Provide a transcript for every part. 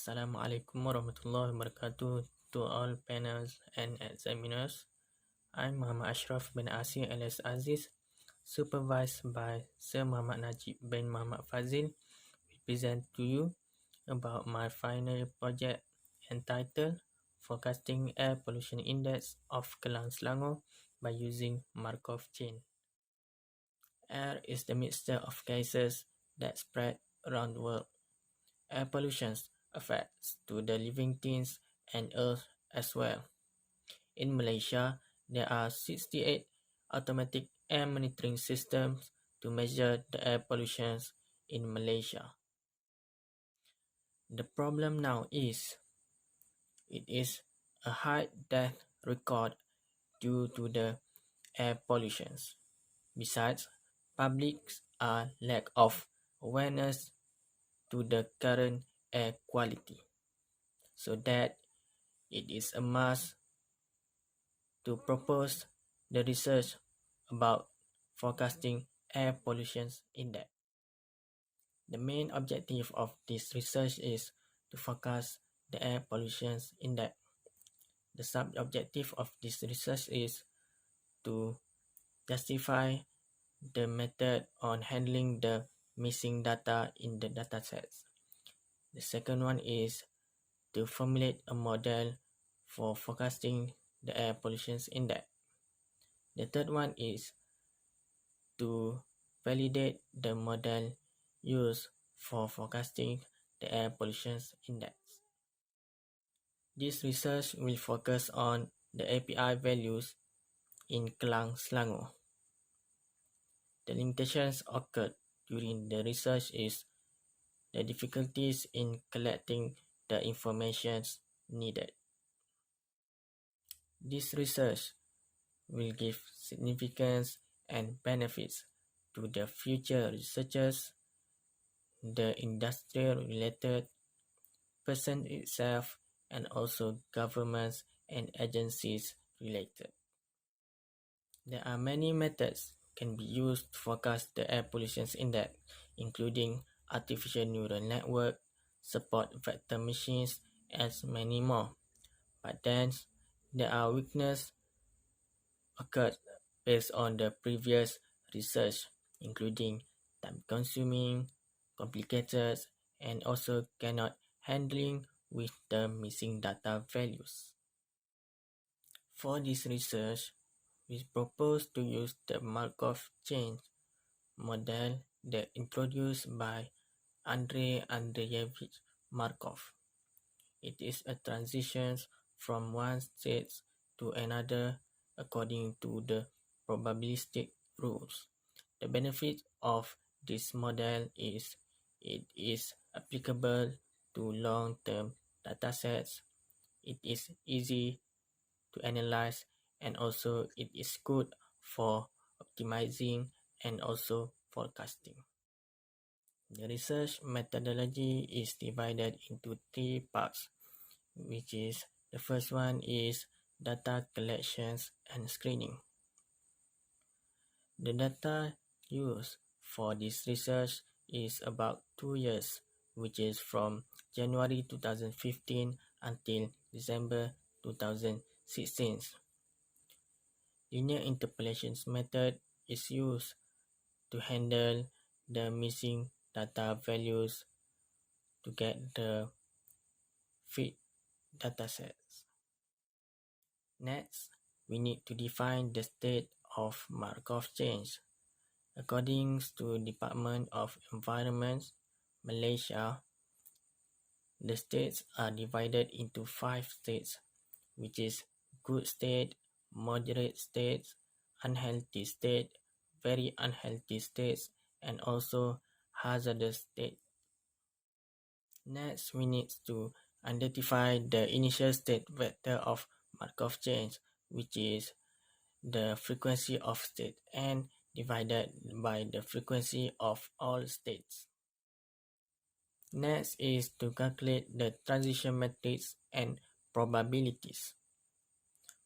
Assalamualaikum warahmatullahi wabarakatuh to all panels and examiners. I'm Muhammad Asyraf bin Aasi alias Aziz, supervised by Sir Muhammad Najib bin Muhammad Fazil, will present to you about my final project entitled Forecasting Air Pollution Index of Klang, Selangor by using Markov chain. Air is the mixture of gases that spread around the world. Air pollution affects to the living things and Earth as well. In Malaysia, there are 68 automatic air monitoring systems to measure the air pollution in Malaysia. The problem now is, it is a high death record due to the air pollution. Besides, publics are lack of awareness to the current air quality, so that it is a must to propose the research about forecasting air pollution index. The main objective of this research is to forecast the air pollution index. The sub-objective of this research is to justify the method on handling the missing data in the datasets. The second one is to formulate a model for forecasting the air pollution index. The third one is to validate the model used for forecasting the air pollution index. This research will focus on the API values in Klang, Selangor. The limitations occurred during the research is the difficulties in collecting the information needed. This research will give significance and benefits to the future researchers, the industrial-related person itself, and also governments and agencies related. There are many methods can be used to forecast the air pollution index, including artificial neural network, support vector machines, and many more. But then, there are weaknesses occurred based on the previous research, including time-consuming, complicated, and also cannot handling with the missing data values. For this research, we propose to use the Markov chain model that introduced by Andrei Andreevich Markov. It is a transition from one state to another according to the probabilistic rules. The benefit of this model is it is applicable to long-term datasets, it is easy to analyze, and also it is good for optimizing and also forecasting. The research methodology is divided into three parts, which is the first one is data collections and screening. The data used for this research is about 2 years, which is from January 2015 until December 2016. Linear interpolation method is used to handle the missing data values to get the fit datasets. Next, we need to define the state of Markov chains. According to Department of Environment, Malaysia, the states are divided into 5 states, which is good state, moderate states, unhealthy state, very unhealthy states, and also hazardous state. Next, we need to identify the initial state vector of Markov chains, which is the frequency of state n divided by the frequency of all states. Next is to calculate the transition matrix and probabilities.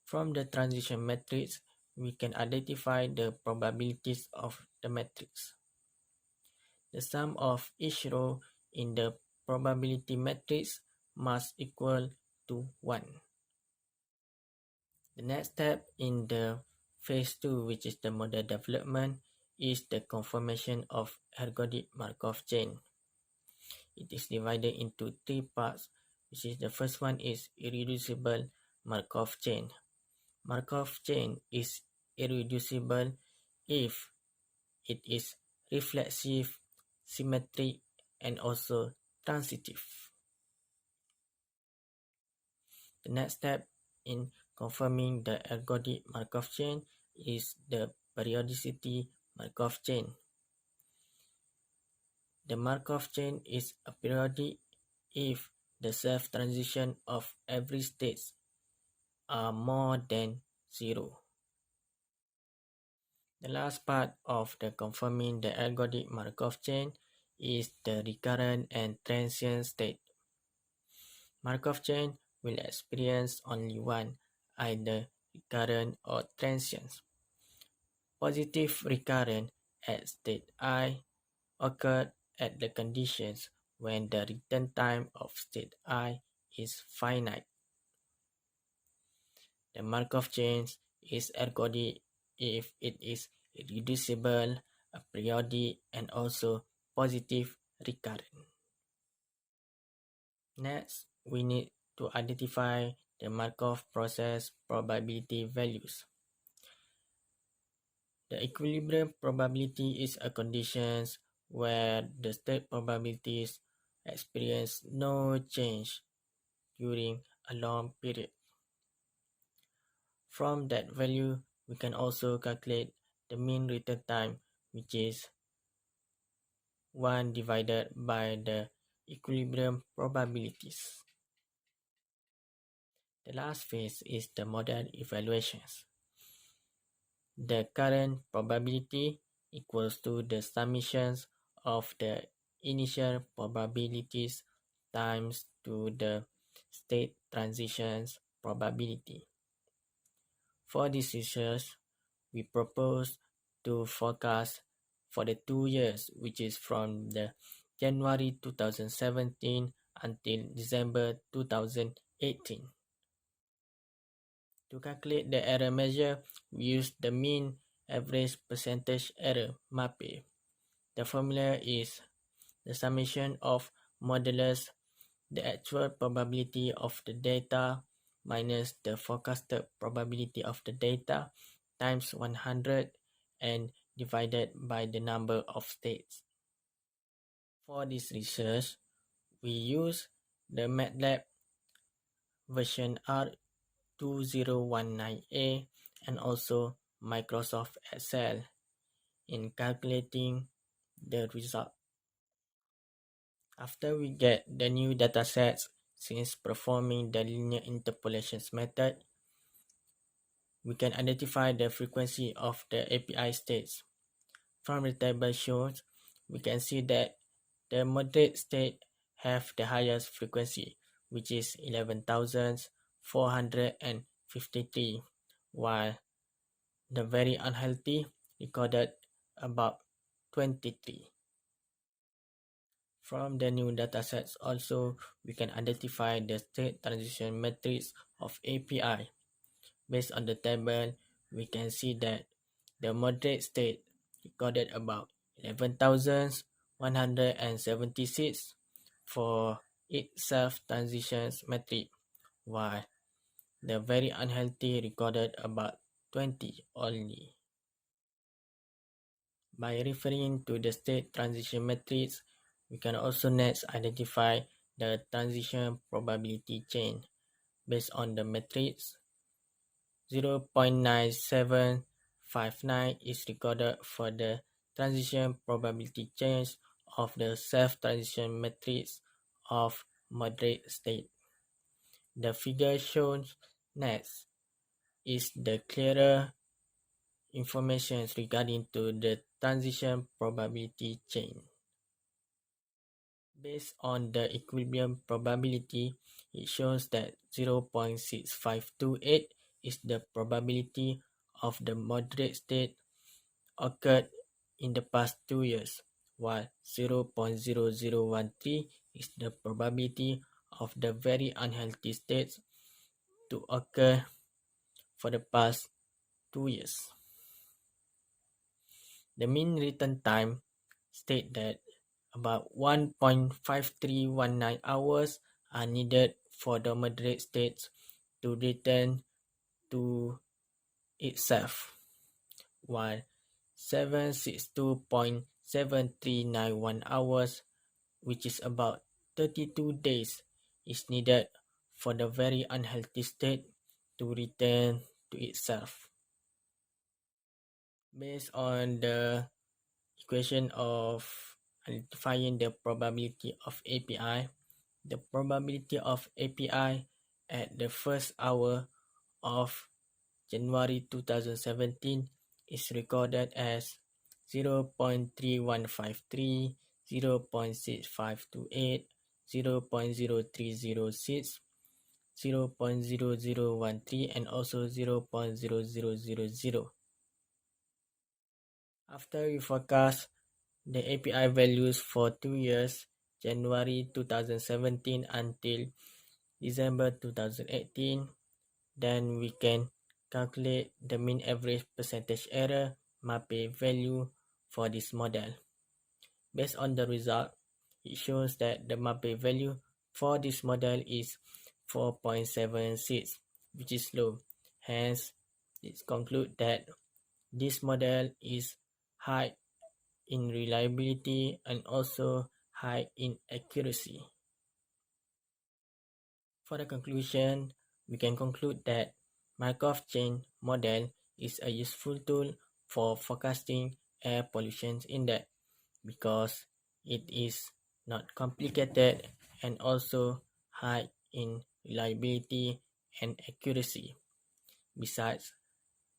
From the transition matrix, we can identify the probabilities of the matrix. The sum of each row in the probability matrix must equal to 1. The next step in the phase 2, which is the model development, is the confirmation of ergodic Markov chain. It is divided into 3 parts, which is the first one is irreducible Markov chain. Markov chain is irreducible if it is reflexive, symmetric, and also transitive. The next step in confirming the ergodic Markov chain is the periodicity Markov chain. The Markov chain is periodic if the self-transition of every state are more than 0. The last part of the confirming the ergodic Markov chain is the recurrent and transient state. Markov chain will experience only one, either recurrent or transient. Positive recurrent at state I occurred at the conditions when the return time of state I is finite. The Markov chain is ergodic if it is reducible, periodic, and also positive recurrent. Next, we need to identify the Markov process probability values. The equilibrium probability is a condition where the state probabilities experience no change during a long period. From that value, we can also calculate the mean return time, which is 1 divided by the equilibrium probabilities. The last phase is the model evaluations. The current probability equals to the summations of the initial probabilities times to the state transitions probability. For this research, we propose to forecast for the 2 years, which is from the January 2017 until December 2018. To calculate the error measure, we use the mean average percentage error MAPE. The formula is the summation of modulus the actual probability of the data minus the forecasted probability of the data times 100 and divided by the number of states. For this research, we use the MATLAB version R2019A and also Microsoft Excel in calculating the result. After we get the new datasets, since performing the linear interpolations method, we can identify the frequency of the API states. From the table shown, we can see that the moderate state have the highest frequency, which is 11,453, while the very unhealthy recorded about 23. From the new datasets also, we can identify the state transition matrix of API. Based on the table, we can see that the moderate state recorded about 11,176 for its self-transitions matrix, while the very unhealthy recorded about 20 only. By referring to the state transition matrix, we can also next identify the transition probability chain. Based on the matrix, 0.9759 is recorded for the transition probability change of the self-transition matrix of moderate state. The figure shown next is the clearer information regarding to the transition probability chain. Based on the equilibrium probability, it shows that 0.6528 is the probability of the moderate state occurred in the past 2 years, while 0.0013 is the probability of the very unhealthy states to occur for the past 2 years. The mean return time state that about 1.5319 hours are needed for the moderate states to return to itself, while 762.7391 hours, which is about 32 days, is needed for the very unhealthy state to return to itself. Based on the equation of identifying the probability of API, the probability of API at the first hour of January 2017 is recorded as 0.3153, 0.6528, 0.0306, 0.0013, and also 0.0000. After we forecast the API values for 2 years, January 2017 until December 2018, then we can calculate the mean average percentage error MAPE value for this model. Based on the result, it shows that the MAPE value for this model is 4.76, which is low. Hence, it concludes that this model is high in reliability and also high in accuracy. For the conclusion, we can conclude that Markov chain model is a useful tool for forecasting air pollution index because it is not complicated and also high in reliability and accuracy. Besides,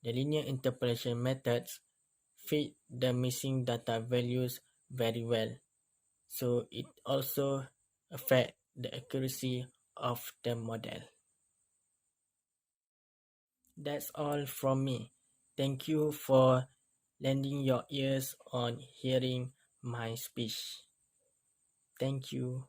the linear interpolation methods fit the missing data values very well, so it also affects the accuracy of the model. That's all from me. Thank you for lending your ears on hearing my speech. Thank you.